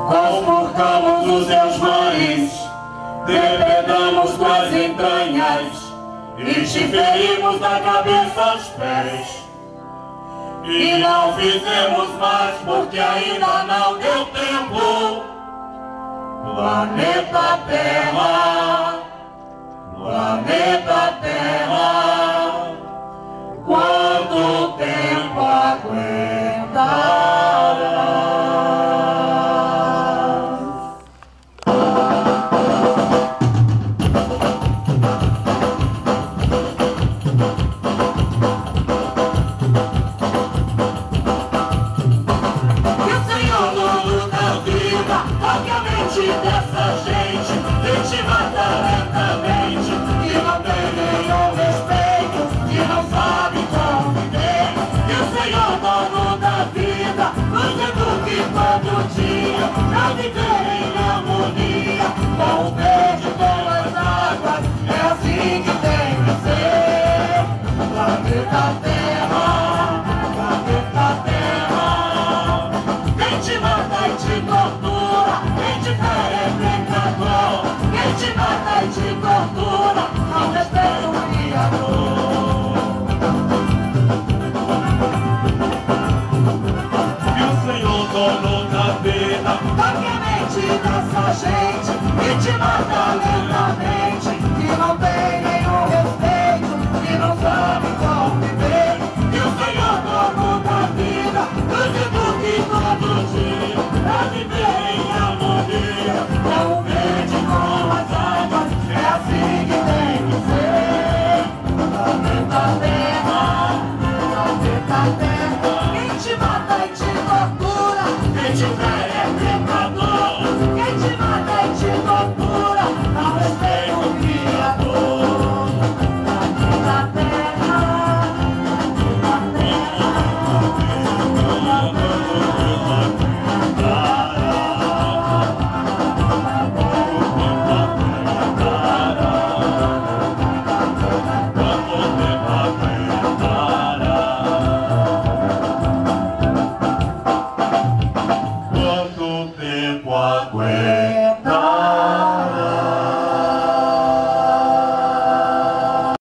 conspurcamos os seus mares, depredamos tuas entranhas e te ferimos da cabeça aos pés. E não fizemos mais porque ainda não deu tempo. Planeta Terra, planeta Terra, quanto tempo aguentarás? Dessa gente, e te mata lentamente, e não tem nenhum respeito, e não sabe conviver. E o Senhor, dono da vida, nos eduque todo dia, pra viver em harmonia, com o verde, com as águas, é assim que tem que ser. Planeta Terra, planeta Terra, quem te mata e te tortura, quem te fere é pecador, quem te mata e te tortura, não respeita o Criador. E o Senhor, dono da vida, toque a mente dessa gente e te mata lentamente.